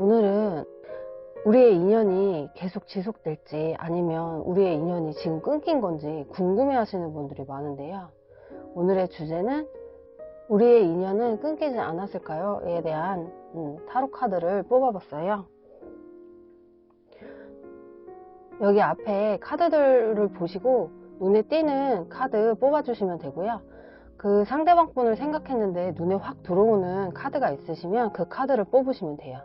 오늘은 우리의 인연이 계속 지속될지 아니면 우리의 인연이 지금 끊긴 건지 궁금해 하시는 분들이 많은데요. 오늘의 주제는 우리의 인연은 끊기지 않았을까요? 에 대한 타로 카드를 뽑아봤어요. 여기 앞에 카드들을 보시고 눈에 띄는 카드 뽑아주시면 되고요. 그 상대방 분을 생각했는데 눈에 확 들어오는 카드가 있으시면 그 카드를 뽑으시면 돼요.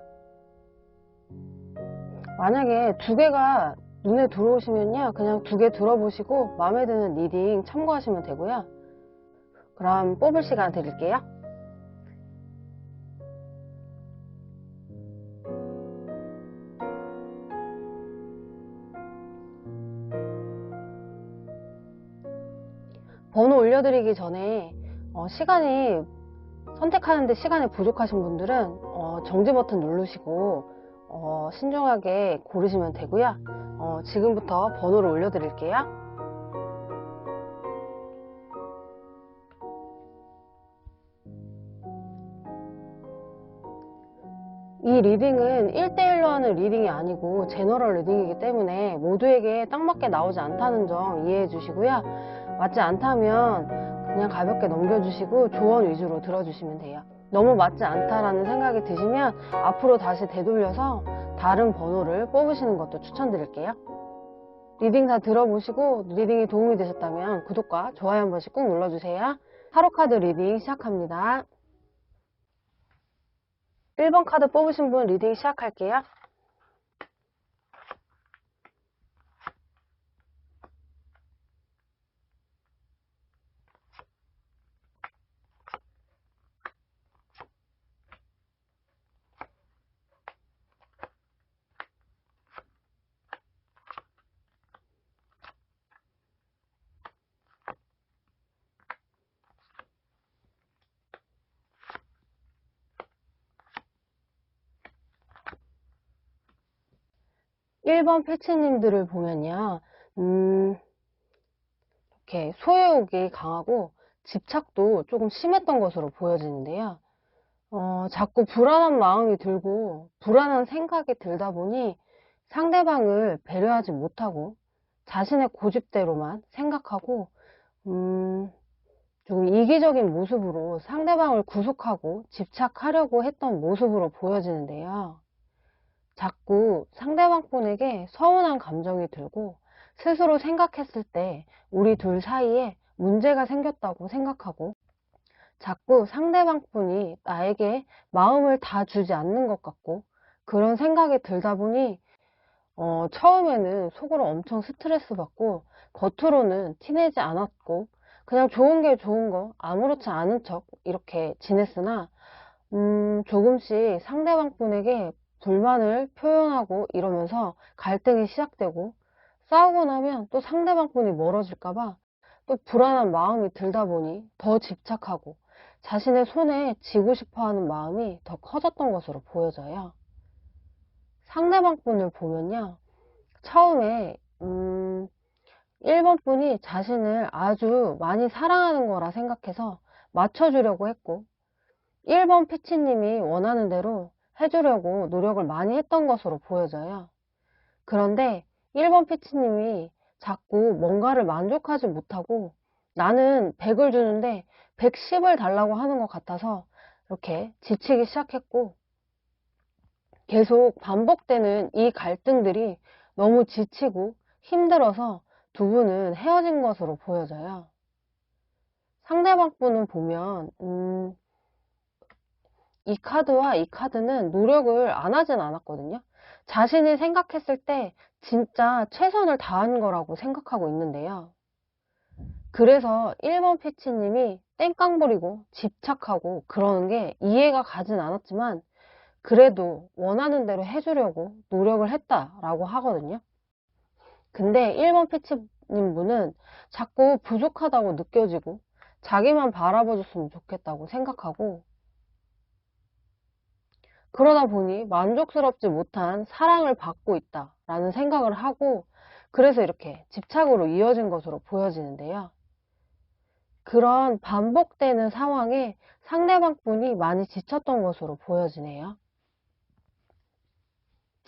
만약에 두 개가 눈에 들어오시면요, 그냥 두 개 들어보시고 마음에 드는 리딩 참고하시면 되고요. 그럼 뽑을 시간 드릴게요. 번호 올려드리기 전에 시간이 선택하는데 시간이 부족하신 분들은 정지 버튼 누르시고 신중하게 고르시면 되고요. 지금부터 번호를 올려드릴게요. 이 리딩은 1대1로 하는 리딩이 아니고 제너럴 리딩이기 때문에 모두에게 딱 맞게 나오지 않다는 점 이해해 주시고요. 맞지 않다면 그냥 가볍게 넘겨주시고 조언 위주로 들어주시면 돼요. 너무 맞지 않다라는 생각이 드시면 앞으로 다시 되돌려서 다른 번호를 뽑으시는 것도 추천드릴게요. 리딩 다 들어보시고 리딩이 도움이 되셨다면 구독과 좋아요 한 번씩 꾹 눌러주세요. 타로카드 리딩 시작합니다. 1번 카드 뽑으신 분 리딩 시작할게요. (1번) 패치님들을 보면요, 이렇게 소유욕이 강하고 집착도 조금 심했던 것으로 보여지는데요. 자꾸 불안한 마음이 들고 불안한 생각이 들다 보니 상대방을 배려하지 못하고 자신의 고집대로만 생각하고 좀 이기적인 모습으로 상대방을 구속하고 집착하려고 했던 모습으로 보여지는데요. 자꾸 상대방 분에게 서운한 감정이 들고 스스로 생각했을 때 우리 둘 사이에 문제가 생겼다고 생각하고 자꾸 상대방 분이 나에게 마음을 다 주지 않는 것 같고 그런 생각이 들다 보니 처음에는 속으로 엄청 스트레스 받고 겉으로는 티내지 않았고 그냥 좋은 게 좋은 거 아무렇지 않은 척 이렇게 지냈으나 조금씩 상대방 분에게 불만을 표현하고 이러면서 갈등이 시작되고 싸우고 나면 또 상대방 분이 멀어질까봐 또 불안한 마음이 들다 보니 더 집착하고 자신의 손에 쥐고 싶어 하는 마음이 더 커졌던 것으로 보여져요. 상대방 분을 보면요, 처음에 1번 분이 자신을 아주 많이 사랑하는 거라 생각해서 맞춰주려고 했고 1번 피치님이 원하는 대로 해주려고 노력을 많이 했던 것으로 보여져요. 그런데 1번 피치님이 자꾸 뭔가를 만족하지 못하고 나는 100을 주는데 110을 달라고 하는 것 같아서 이렇게 지치기 시작했고 계속 반복되는 이 갈등들이 너무 지치고 힘들어서 두 분은 헤어진 것으로 보여져요. 상대방 분은 보면 이 카드와 이 카드는 노력을 안 하진 않았거든요. 자신이 생각했을 때 진짜 최선을 다한 거라고 생각하고 있는데요. 그래서 1번 피치님이 땡깡 부리고 집착하고 그러는 게 이해가 가진 않았지만 그래도 원하는 대로 해주려고 노력을 했다라고 하거든요. 근데 1번 피치님 분은 자꾸 부족하다고 느껴지고 자기만 바라봐줬으면 좋겠다고 생각하고 그러다 보니 만족스럽지 못한 사랑을 받고 있다라는 생각을 하고 그래서 이렇게 집착으로 이어진 것으로 보여지는데요. 그런 반복되는 상황에 상대방 분이 많이 지쳤던 것으로 보여지네요.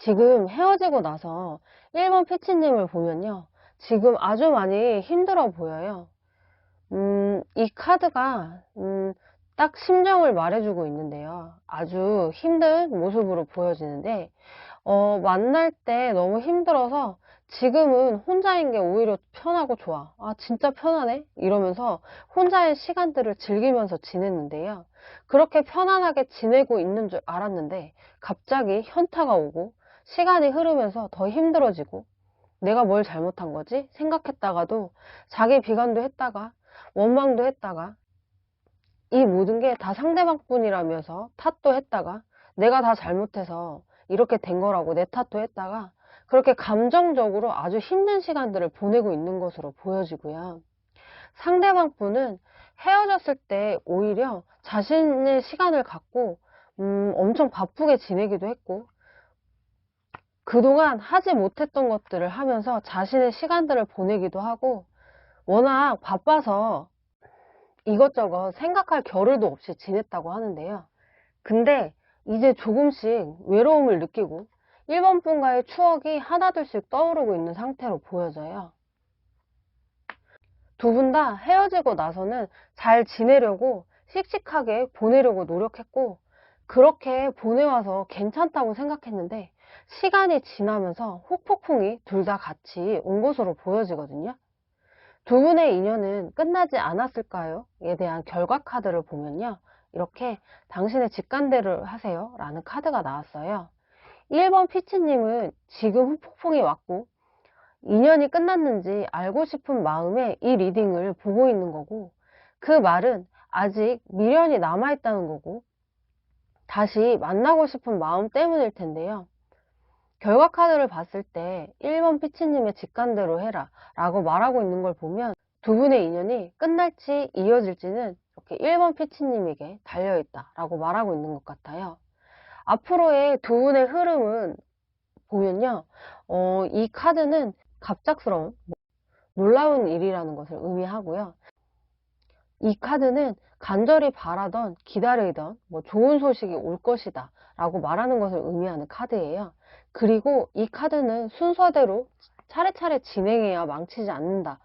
지금 헤어지고 나서 1번 피치님을 보면요. 지금 아주 많이 힘들어 보여요. 이 카드가, 딱 심정을 말해주고 있는데요. 아주 힘든 모습으로 보여지는데, 만날 때 너무 힘들어서 지금은 혼자인 게 오히려 편하고 좋아. 아, 진짜 편하네? 이러면서 혼자의 시간들을 즐기면서 지냈는데요. 그렇게 편안하게 지내고 있는 줄 알았는데 갑자기 현타가 오고 시간이 흐르면서 더 힘들어지고 내가 뭘 잘못한 거지? 생각했다가도 자기 비관도 했다가 원망도 했다가 이 모든 게 다 상대방 뿐이라면서 탓도 했다가 내가 다 잘못해서 이렇게 된 거라고 내 탓도 했다가 그렇게 감정적으로 아주 힘든 시간들을 보내고 있는 것으로 보여지고요. 상대방 분은 헤어졌을 때 오히려 자신의 시간을 갖고 엄청 바쁘게 지내기도 했고 그동안 하지 못했던 것들을 하면서 자신의 시간들을 보내기도 하고 워낙 바빠서 이것저것 생각할 겨를도 없이 지냈다고 하는데요. 근데 이제 조금씩 외로움을 느끼고 1번 분과의 추억이 하나둘씩 떠오르고 있는 상태로 보여져요. 두 분 다 헤어지고 나서는 잘 지내려고 씩씩하게 보내려고 노력했고 그렇게 보내와서 괜찮다고 생각했는데 시간이 지나면서 후폭풍이 둘 다 같이 온 것으로 보여지거든요. 두 분의 인연은 끝나지 않았을까요? 에 대한 결과 카드를 보면요. 이렇게 당신의 직관대로 하세요 라는 카드가 나왔어요. 1번 피치님은 지금 후폭풍이 왔고 인연이 끝났는지 알고 싶은 마음에 이 리딩을 보고 있는 거고 그 말은 아직 미련이 남아있다는 거고 다시 만나고 싶은 마음 때문일 텐데요. 결과 카드를 봤을 때 1번 피치님의 직관대로 해라 라고 말하고 있는 걸 보면 두 분의 인연이 끝날지 이어질지는 이렇게 1번 피치님에게 달려있다 라고 말하고 있는 것 같아요. 앞으로의 두 분의 흐름은 보면요. 이 카드는 갑작스러운 놀라운 일이라는 것을 의미하고요. 이 카드는 간절히 바라던 기다리던 좋은 소식이 올 것이다 라고 말하는 것을 의미하는 카드예요. 그리고 이 카드는 순서대로 차례차례 진행해야 망치지 않는다.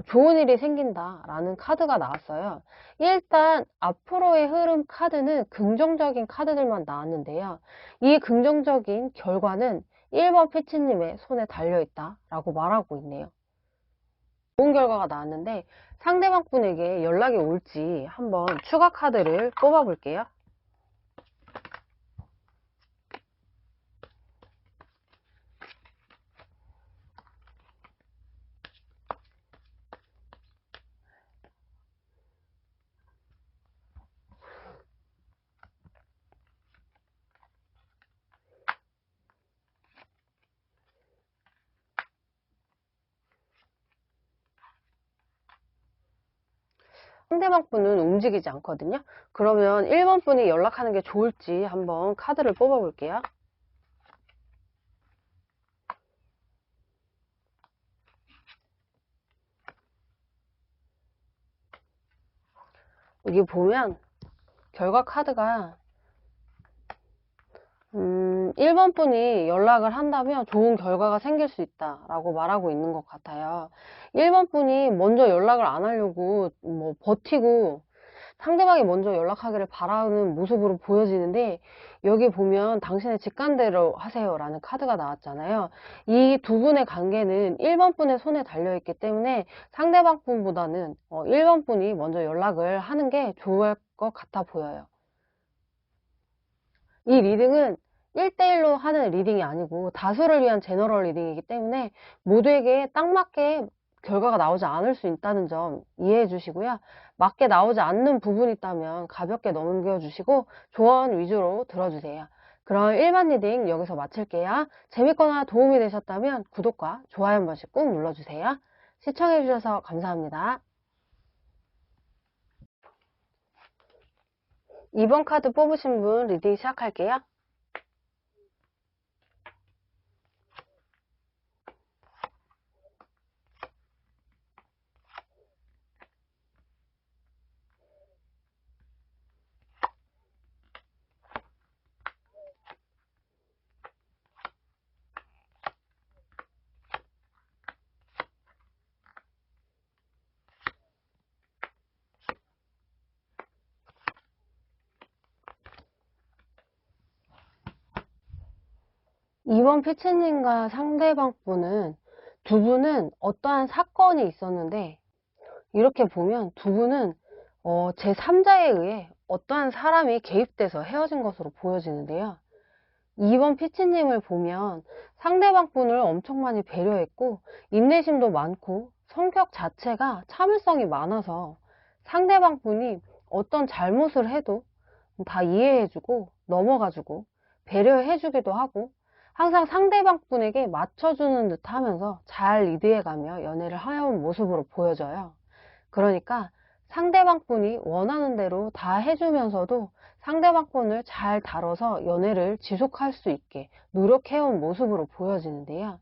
좋은 일이 생긴다 라는 카드가 나왔어요. 일단 앞으로의 흐름 카드는 긍정적인 카드들만 나왔는데요. 이 긍정적인 결과는 1번 피치님의 손에 달려있다 라고 말하고 있네요. 좋은 결과가 나왔는데 상대방 분에게 연락이 올지 한번 추가 카드를 뽑아 볼게요. 상대방 분은 움직이지 않거든요. 그러면 1번 분이 연락하는 게 좋을지 한번 카드를 뽑아 볼게요. 여기 보면 결과 카드가 1번 분이 연락을 한다면 좋은 결과가 생길 수 있다 라고 말하고 있는 것 같아요. 1번 분이 먼저 연락을 안 하려고 버티고 상대방이 먼저 연락하기를 바라는 모습으로 보여지는데 여기 보면 당신의 직관대로 하세요 라는 카드가 나왔잖아요. 이 두 분의 관계는 1번 분의 손에 달려있기 때문에 상대방 분보다는 1번 분이 먼저 연락을 하는 게 좋을 것 같아 보여요. 이 리딩은 1대1로 하는 리딩이 아니고 다수를 위한 제너럴 리딩이기 때문에 모두에게 딱 맞게 결과가 나오지 않을 수 있다는 점 이해해 주시고요. 맞게 나오지 않는 부분이 있다면 가볍게 넘겨주시고 조언 위주로 들어주세요. 그럼 일반 리딩 여기서 마칠게요. 재밌거나 도움이 되셨다면 구독과 좋아요 한 번씩 꾹 눌러주세요. 시청해 주셔서 감사합니다. 2번 카드 뽑으신 분 리딩 시작할게요. 이번 피치님과 상대방 분은 두 분은 어떠한 사건이 있었는데 이렇게 보면 두 분은 제3자에 의해 어떠한 사람이 개입돼서 헤어진 것으로 보여지는데요. 2번 피치님을 보면 상대방 분을 엄청 많이 배려했고 인내심도 많고 성격 자체가 참을성이 많아서 상대방 분이 어떤 잘못을 해도 다 이해해주고 넘어가주고 배려해주기도 하고 항상 상대방 분에게 맞춰주는 듯 하면서 잘 리드해가며 연애를 해온 모습으로 보여져요. 그러니까 상대방 분이 원하는 대로 다 해주면서도 상대방 분을 잘 다뤄서 연애를 지속할 수 있게 노력해온 모습으로 보여지는데요.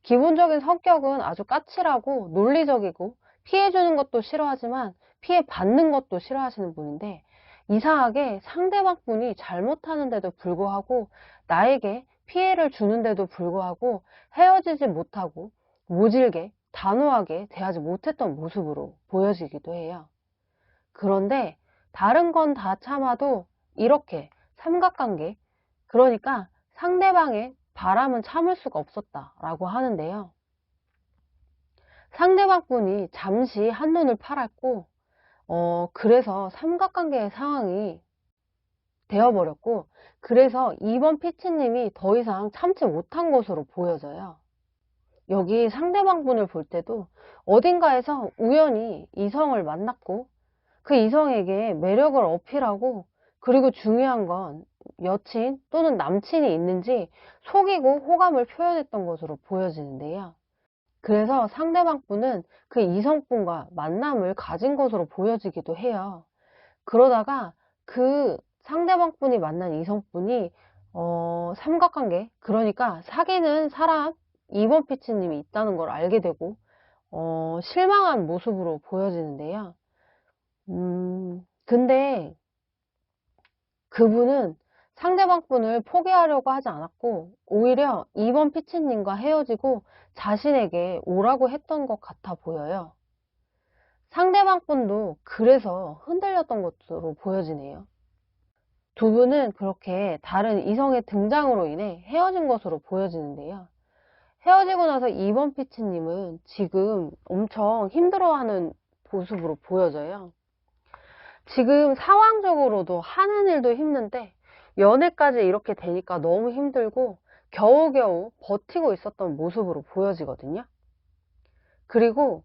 기본적인 성격은 아주 까칠하고 논리적이고 피해주는 것도 싫어하지만 피해받는 것도 싫어하시는 분인데 이상하게 상대방 분이 잘못하는데도 불구하고 나에게 피해를 주는데도 불구하고 헤어지지 못하고 모질게 단호하게 대하지 못했던 모습으로 보여지기도 해요. 그런데 다른 건 다 참아도 이렇게 삼각관계, 그러니까 상대방의 바람은 참을 수가 없었다라고 하는데요. 상대방 분이 잠시 한눈을 팔았고 그래서 삼각관계의 상황이 되어버렸고 그래서 이번 피치님이 더 이상 참지 못한 것으로 보여져요. 여기 상대방 분을 볼 때도 어딘가에서 우연히 이성을 만났고 그 이성에게 매력을 어필하고 그리고 중요한 건 여친 또는 남친이 있는지 속이고 호감을 표현했던 것으로 보여지는데요. 그래서 상대방 분은 그 이성분과 만남을 가진 것으로 보여지기도 해요. 그러다가 그 상대방 분이 만난 이성분이 삼각관계, 그러니까 사귀는 사람 2번 피치님이 있다는 걸 알게 되고 실망한 모습으로 보여지는데요. 근데 그분은 상대방 분을 포기하려고 하지 않았고 오히려 2번 피치님과 헤어지고 자신에게 오라고 했던 것 같아 보여요. 상대방 분도 그래서 흔들렸던 것으로 보여지네요. 두 분은 그렇게 다른 이성의 등장으로 인해 헤어진 것으로 보여지는데요. 헤어지고 나서 2번 피치님은 지금 엄청 힘들어하는 모습으로 보여져요. 지금 상황적으로도 하는 일도 힘든데 연애까지 이렇게 되니까 너무 힘들고 겨우겨우 버티고 있었던 모습으로 보여지거든요. 그리고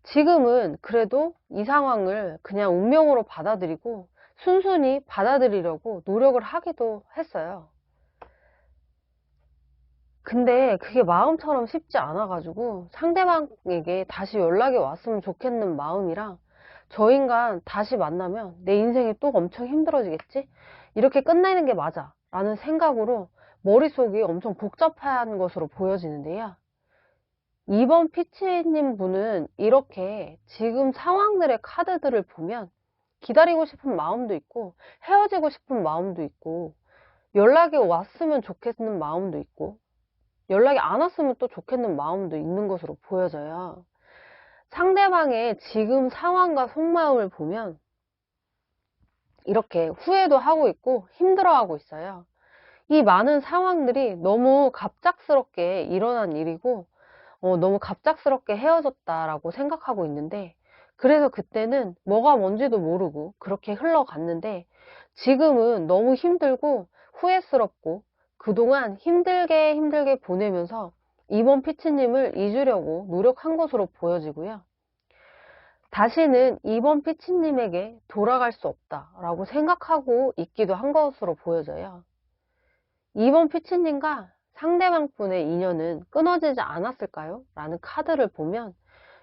지금은 그래도 이 상황을 그냥 운명으로 받아들이고 순순히 받아들이려고 노력을 하기도 했어요. 근데 그게 마음처럼 쉽지 않아가지고 상대방에게 다시 연락이 왔으면 좋겠는 마음이랑 저 인간 다시 만나면 내 인생이 또 엄청 힘들어지겠지? 이렇게 끝내는 게 맞아 라는 생각으로 머릿속이 엄청 복잡한 것으로 보여지는데요. 2번 피치님 분은 이렇게 지금 상황들의 카드들을 보면 기다리고 싶은 마음도 있고 헤어지고 싶은 마음도 있고 연락이 왔으면 좋겠는 마음도 있고 연락이 안 왔으면 또 좋겠는 마음도 있는 것으로 보여져요. 상대방의 지금 상황과 속마음을 보면 이렇게 후회도 하고 있고 힘들어하고 있어요. 이 많은 상황들이 너무 갑작스럽게 일어난 일이고 너무 갑작스럽게 헤어졌다라고 생각하고 있는데 그래서 그때는 뭐가 뭔지도 모르고 그렇게 흘러갔는데 지금은 너무 힘들고 후회스럽고 그동안 힘들게 보내면서 이번 피치님을 잊으려고 노력한 것으로 보여지고요. 다시는 이번 피치님에게 돌아갈 수 없다라고 생각하고 있기도 한 것으로 보여져요. 이번 피치님과 상대방 분의 인연은 끊어지지 않았을까요? 라는 카드를 보면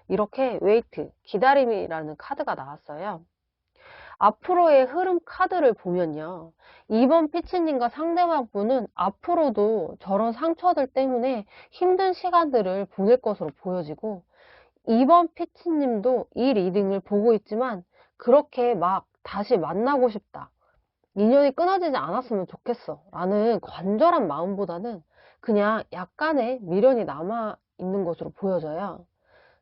이렇게 웨이트, 기다림이라는 카드가 나왔어요. 앞으로의 흐름 카드를 보면요. 이번 피치님과 상대방 분은 앞으로도 저런 상처들 때문에 힘든 시간들을 보낼 것으로 보여지고 이번 피치님도 이 리딩을 보고 있지만 그렇게 막 다시 만나고 싶다. 인연이 끊어지지 않았으면 좋겠어 라는 간절한 마음보다는 그냥 약간의 미련이 남아 있는 것으로 보여져요.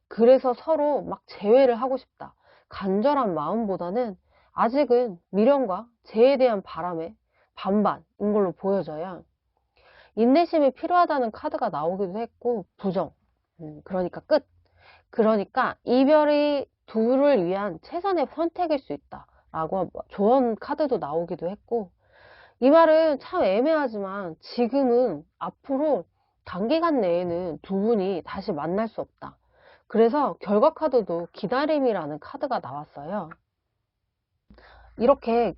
그래서 서로 막 재회를 하고 싶다. 간절한 마음보다는 아직은 미련과 재에 대한 바람에 반반인 걸로 보여져요. 인내심이 필요하다는 카드가 나오기도 했고, 부정. 그러니까 끝. 그러니까 이별이 둘을 위한 최선의 선택일 수 있다 라고 조언 카드도 나오기도 했고, 이 말은 참 애매하지만 지금은 앞으로 단기간 내에는 두 분이 다시 만날 수 없다. 그래서 결과 카드도 기다림이라는 카드가 나왔어요. 이렇게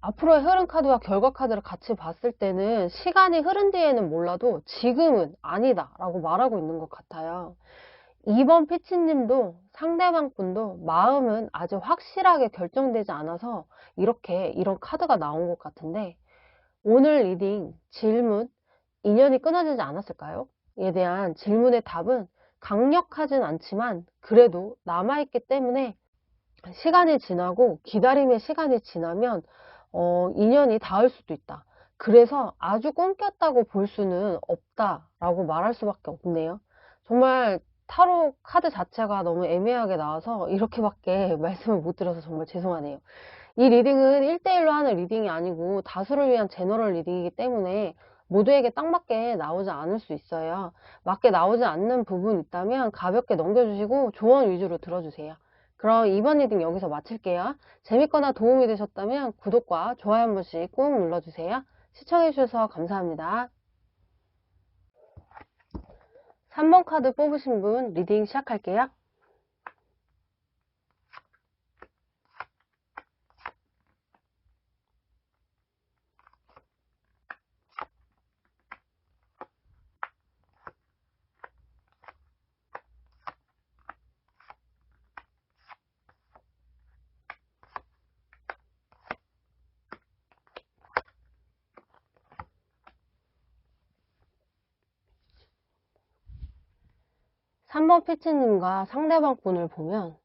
앞으로의 흐름 카드와 결과 카드를 같이 봤을 때는 시간이 흐른 뒤에는 몰라도 지금은 아니다 라고 말하고 있는 것 같아요. 이번 피치님도 상대방 분도 마음은 아직 확실하게 결정되지 않아서 이렇게 이런 카드가 나온 것 같은데, 오늘 리딩 질문, 인연이 끊어지지 않았을까요? 에 대한 질문의 답은 강력하진 않지만 그래도 남아있기 때문에 시간이 지나고 기다림의 시간이 지나면 인연이 닿을 수도 있다. 그래서 아주 끊겼다고 볼 수는 없다라고 말할 수밖에 없네요. 정말 타로 카드 자체가 너무 애매하게 나와서 이렇게밖에 말씀을 못 드려서 정말 죄송하네요. 이 리딩은 1대1로 하는 리딩이 아니고 다수를 위한 제너럴 리딩이기 때문에 모두에게 딱 맞게 나오지 않을 수 있어요. 맞게 나오지 않는 부분 있다면 가볍게 넘겨주시고 조언 위주로 들어주세요. 그럼 이번 리딩 여기서 마칠게요. 재밌거나 도움이 되셨다면 구독과 좋아요 한 번씩 꾹 눌러주세요. 시청해주셔서 감사합니다. 3번 카드 뽑으신 분 리딩 시작할게요. 3번 피치님과 상대방 분을 보면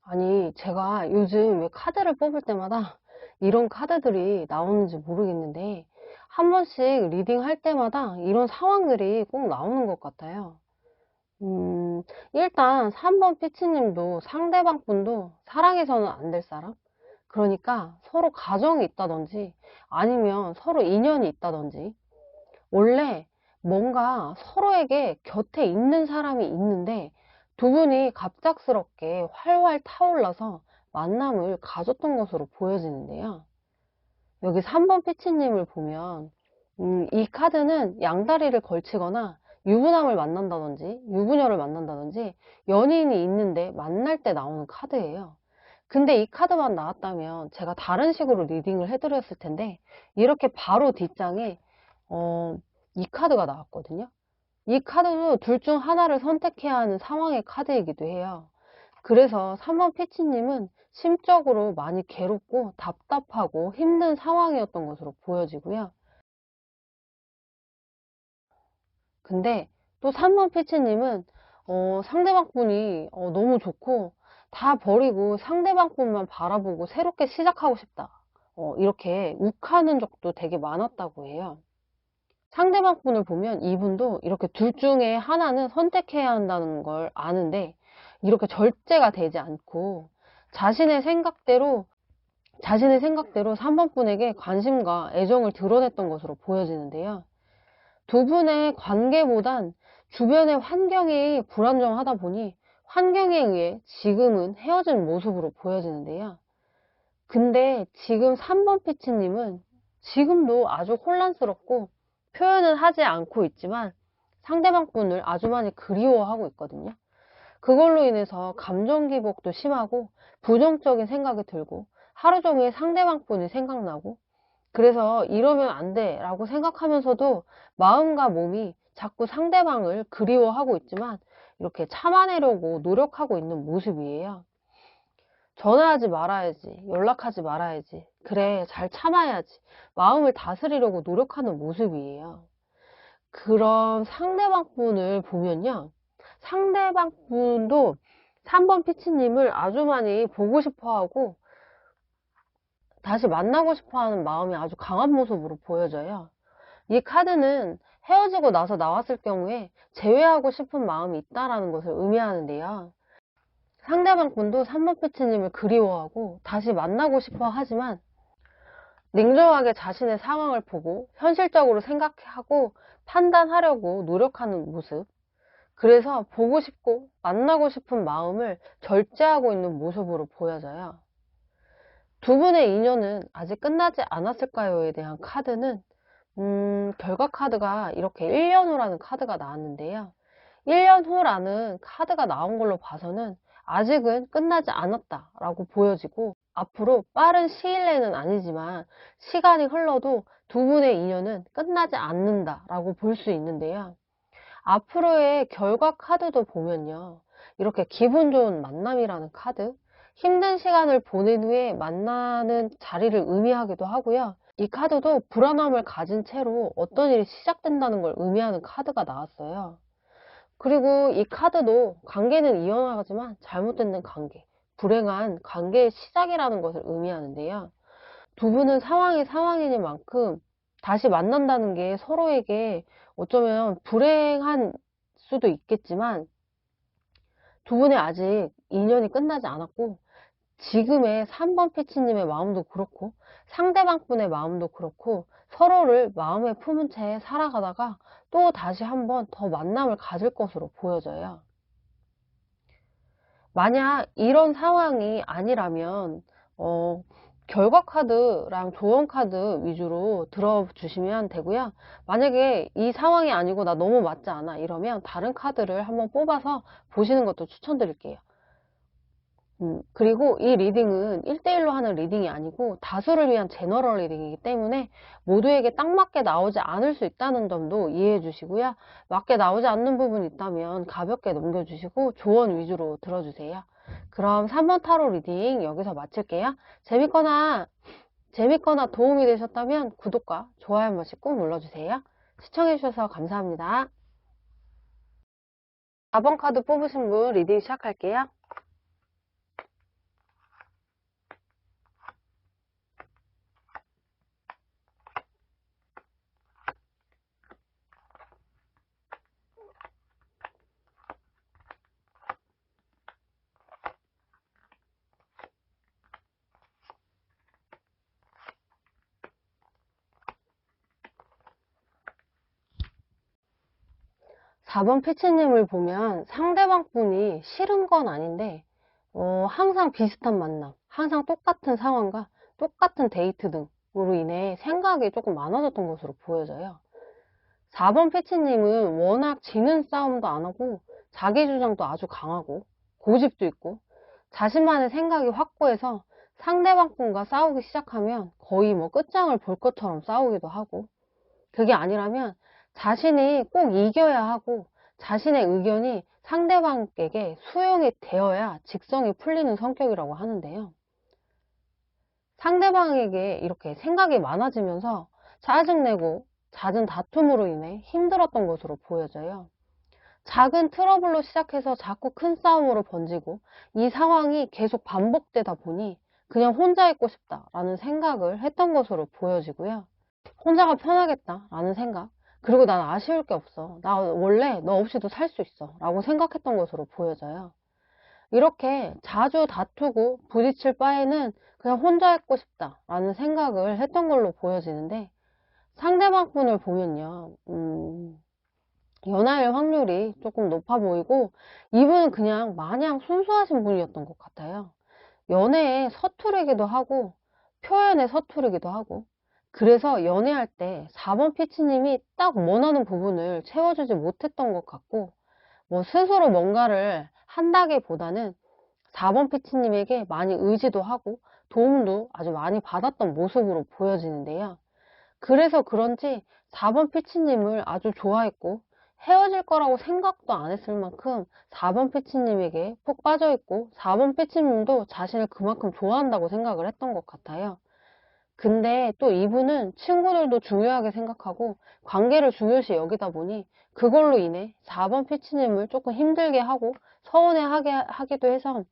아니 제가 요즘 왜 카드를 뽑을 때마다 이런 카드들이 나오는지 모르겠는데 한 번씩 리딩 할 때마다 이런 상황들이 꼭 나오는 것 같아요. 일단 3번 피치님도 상대방 분도 사랑해서는 안 될 사람? 그러니까 서로 가정이 있다든지 아니면 서로 인연이 있다든지 원래 뭔가 서로에게 곁에 있는 사람이 있는데 두 분이 갑작스럽게 활활 타올라서 만남을 가졌던 것으로 보여지는데요. 여기 3번 피치님을 보면 이 카드는 양다리를 걸치거나 유부남을 만난다든지 유부녀를 만난다든지 연인이 있는데 만날 때 나오는 카드예요. 근데 이 카드만 나왔다면 제가 다른 식으로 리딩을 해드렸을 텐데 이렇게 바로 뒷장에 이 카드가 나왔거든요. 이 카드도 둘 중 하나를 선택해야 하는 상황의 카드이기도 해요. 그래서 3번 피치님은 심적으로 많이 괴롭고 답답하고 힘든 상황이었던 것으로 보여지고요. 근데 또 3번 피치님은 상대방 분이 너무 좋고 다 버리고 상대방 분만 바라보고 새롭게 시작하고 싶다. 이렇게 욱하는 적도 되게 많았다고 해요. 상대방 분을 보면 이분도 이렇게 둘 중에 하나는 선택해야 한다는 걸 아는데 이렇게 절제가 되지 않고 자신의 생각대로 3번 분에게 관심과 애정을 드러냈던 것으로 보여지는데요. 두 분의 관계보단 주변의 환경이 불안정하다 보니 환경에 의해 지금은 헤어진 모습으로 보여지는데요. 근데 지금 3번 피치님은 지금도 아주 혼란스럽고 표현은 하지 않고 있지만 상대방 분을 아주 많이 그리워하고 있거든요. 그걸로 인해서 감정 기복도 심하고 부정적인 생각이 들고 하루 종일 상대방 분이 생각나고 그래서 이러면 안 돼 라고 생각하면서도 마음과 몸이 자꾸 상대방을 그리워하고 있지만 이렇게 참아내려고 노력하고 있는 모습이에요. 전화하지 말아야지, 연락하지 말아야지, 그래 잘 참아야지 마음을 다스리려고 노력하는 모습이에요. 그런 상대방 분을 보면요, 상대방 분도 3번 피치님을 아주 많이 보고 싶어 하고 다시 만나고 싶어 하는 마음이 아주 강한 모습으로 보여져요. 이 카드는 헤어지고 나서 나왔을 경우에 재회하고 싶은 마음이 있다는 것을 의미하는데요. 상대방 분도 3번 피치님을 그리워하고 다시 만나고 싶어 하지만 냉정하게 자신의 상황을 보고 현실적으로 생각하고 판단하려고 노력하는 모습. 그래서 보고 싶고 만나고 싶은 마음을 절제하고 있는 모습으로 보여져요. 두 분의 인연은 아직 끝나지 않았을까요에 대한 카드는 결과 카드가 이렇게 1년 후라는 카드가 나왔는데요. 1년 후라는 카드가 나온 걸로 봐서는 아직은 끝나지 않았다라고 보여지고, 앞으로 빠른 시일 내는 아니지만 시간이 흘러도 두 분의 인연은 끝나지 않는다라고 볼 수 있는데요. 앞으로의 결과 카드도 보면요, 이렇게 기분 좋은 만남이라는 카드, 힘든 시간을 보낸 후에 만나는 자리를 의미하기도 하고요. 이 카드도 불안함을 가진 채로 어떤 일이 시작된다는 걸 의미하는 카드가 나왔어요. 그리고 이 카드도 관계는 이어나가지만 잘못된 관계, 불행한 관계의 시작이라는 것을 의미하는데요. 두 분은 상황이 상황이니 만큼 다시 만난다는 게 서로에게 어쩌면 불행한 수도 있겠지만, 두 분의 아직 인연이 끝나지 않았고, 지금의 3번 패치님의 마음도 그렇고 상대방 분의 마음도 그렇고 서로를 마음에 품은 채 살아가다가 또 다시 한번 더 만남을 가질 것으로 보여져요. 만약 이런 상황이 아니라면 결과 카드랑 조언 카드 위주로 들어주시면 되고요. 만약에 이 상황이 아니고 나 너무 맞지 않아 이러면 다른 카드를 한번 뽑아서 보시는 것도 추천드릴게요. 그리고 이 리딩은 1대1로 하는 리딩이 아니고 다수를 위한 제너럴 리딩이기 때문에 모두에게 딱 맞게 나오지 않을 수 있다는 점도 이해해 주시고요. 맞게 나오지 않는 부분이 있다면 가볍게 넘겨주시고 조언 위주로 들어주세요. 그럼 3번 타로 리딩 여기서 마칠게요. 재밌거나 도움이 되셨다면 구독과 좋아요 한 번씩 꼭 눌러주세요. 시청해주셔서 감사합니다. 4번 카드 뽑으신 분 리딩 시작할게요. 4번 피치님을 보면 상대방 분이 싫은 건 아닌데 항상 비슷한 만남, 항상 똑같은 상황과 똑같은 데이트 등으로 인해 생각이 조금 많아졌던 것으로 보여져요. 4번 피치님은 워낙 지는 싸움도 안 하고 자기 주장도 아주 강하고 고집도 있고 자신만의 생각이 확고해서 상대방 분과 싸우기 시작하면 거의 뭐 끝장을 볼 것처럼 싸우기도 하고, 그게 아니라면 자신이 꼭 이겨야 하고 자신의 의견이 상대방에게 수용이 되어야 직성이 풀리는 성격이라고 하는데요. 상대방에게 이렇게 생각이 많아지면서 짜증내고 잦은 다툼으로 인해 힘들었던 것으로 보여져요. 작은 트러블로 시작해서 자꾸 큰 싸움으로 번지고 이 상황이 계속 반복되다 보니 그냥 혼자 있고 싶다라는 생각을 했던 것으로 보여지고요. 혼자가 편하겠다라는 생각, 그리고 난 아쉬울 게 없어, 나 원래 너 없이도 살 수 있어 라고 생각했던 것으로 보여져요. 이렇게 자주 다투고 부딪힐 바에는 그냥 혼자 있고 싶다라는 생각을 했던 걸로 보여지는데, 상대방 분을 보면요, 연하일 확률이 조금 높아 보이고 이분은 그냥 마냥 순수하신 분이었던 것 같아요. 연애에 서투르기도 하고 표현에 서투르기도 하고, 그래서 연애할 때 4번 피치님이 딱 원하는 부분을 채워주지 못했던 것 같고, 뭐 스스로 뭔가를 한다기보다는 4번 피치님에게 많이 의지도 하고 도움도 아주 많이 받았던 모습으로 보여지는데요. 그래서 그런지 4번 피치님을 아주 좋아했고 헤어질 거라고 생각도 안 했을 만큼 4번 피치님에게 푹 빠져있고 4번 피치님도 자신을 그만큼 좋아한다고 생각을 했던 것 같아요. 근데 또 이분은 친구들도 중요하게 생각하고 관계를 중요시 여기다 보니 그걸로 인해 4번 피치님을 조금 힘들게 하고 서운해하게 하기도 해서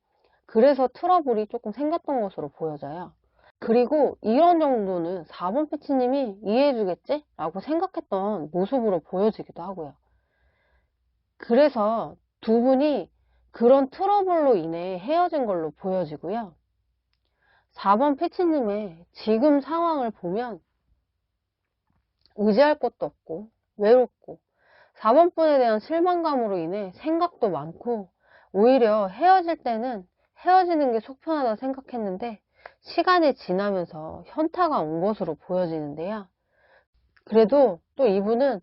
그래서 트러블이 조금 생겼던 것으로 보여져요. 그리고 이런 정도는 4번 피치님이 이해해주겠지? 라고 생각했던 모습으로 보여지기도 하고요. 그래서 두 분이 그런 트러블로 인해 헤어진 걸로 보여지고요. 4번 피치님의 지금 상황을 보면 의지할 것도 없고 외롭고 4번 분에 대한 실망감으로 인해 생각도 많고 오히려 헤어질 때는 헤어지는 게 속편하다 생각했는데 시간이 지나면서 현타가 온 것으로 보여지는데요. 그래도 또 이분은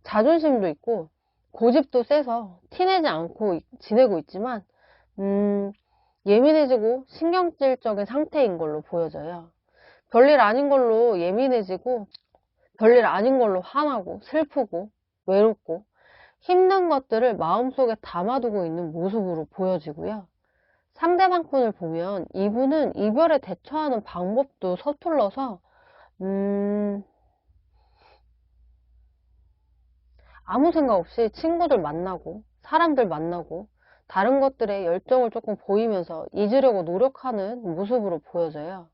자존심도 있고 고집도 세서 티내지 않고 지내고 있지만 예민해지고 신경질적인 상태인 걸로 보여져요. 별일 아닌 걸로 예민해지고 별일 아닌 걸로 화나고 슬프고 외롭고 힘든 것들을 마음속에 담아두고 있는 모습으로 보여지고요. 상대방 분을 보면 이분은 이별에 대처하는 방법도 서툴러서 아무 생각 없이 친구들 만나고 사람들 만나고 다른 것들에 열정을 조금 보이면서 잊으려고 노력하는 모습으로 보여져요.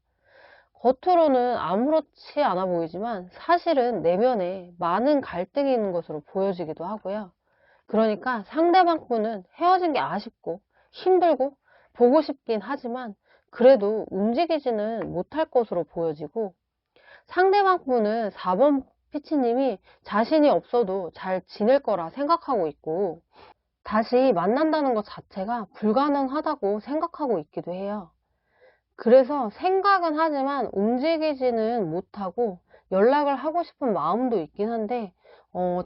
겉으로는 아무렇지 않아 보이지만 사실은 내면에 많은 갈등이 있는 것으로 보여지기도 하고요. 그러니까 상대방 분은 헤어진 게 아쉽고 힘들고 보고 싶긴 하지만 그래도 움직이지는 못할 것으로 보여지고 상대방 분은 4번 피치님이 자신이 없어도 잘 지낼 거라 생각하고 있고 다시 만난다는 것 자체가 불가능하다고 생각하고 있기도 해요. 그래서 생각은 하지만 움직이지는 못하고 연락을 하고 싶은 마음도 있긴 한데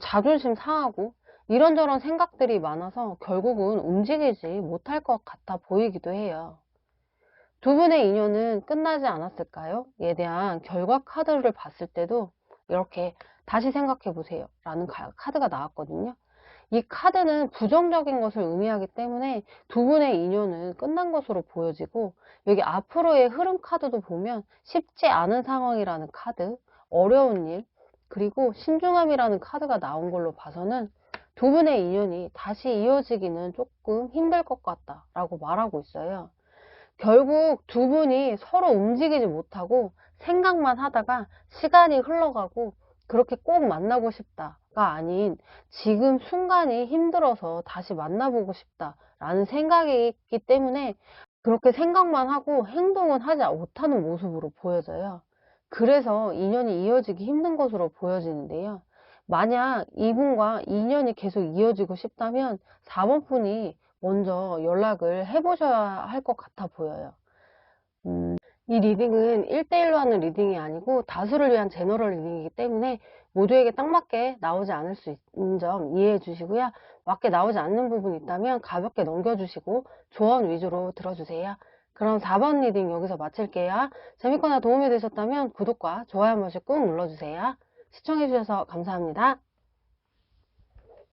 자존심 상하고 이런저런 생각들이 많아서 결국은 움직이지 못할 것 같아 보이기도 해요. 두 분의 인연은 끝나지 않았을까요? 에 대한 결과 카드를 봤을 때도 이렇게 다시 생각해 보세요 라는 카드가 나왔거든요. 이 카드는 부정적인 것을 의미하기 때문에 두 분의 인연은 끝난 것으로 보여지고 여기 앞으로의 흐름 카드도 보면 쉽지 않은 상황이라는 카드, 어려운 일, 그리고 신중함이라는 카드가 나온 걸로 봐서는 두 분의 인연이 다시 이어지기는 조금 힘들 것 같다라고 말하고 있어요. 결국 두 분이 서로 움직이지 못하고 생각만 하다가 시간이 흘러가고 그렇게 꼭 만나고 싶다가 아닌 지금 순간이 힘들어서 다시 만나보고 싶다라는 생각이 있기 때문에 그렇게 생각만 하고 행동은 하지 못하는 모습으로 보여져요. 그래서 인연이 이어지기 힘든 것으로 보여지는데요. 만약 이분과 인연이 계속 이어지고 싶다면 4번 분이 먼저 연락을 해보셔야 할 것 같아 보여요. 이 리딩은 1대1로 하는 리딩이 아니고 다수를 위한 제너럴 리딩이기 때문에 모두에게 딱 맞게 나오지 않을 수 있는 점 이해해 주시고요. 맞게 나오지 않는 부분이 있다면 가볍게 넘겨주시고 조언 위주로 들어주세요. 그럼 4번 리딩 여기서 마칠게요. 재밌거나 도움이 되셨다면 구독과 좋아요 한 번씩 꾹 눌러주세요. 시청해주셔서 감사합니다.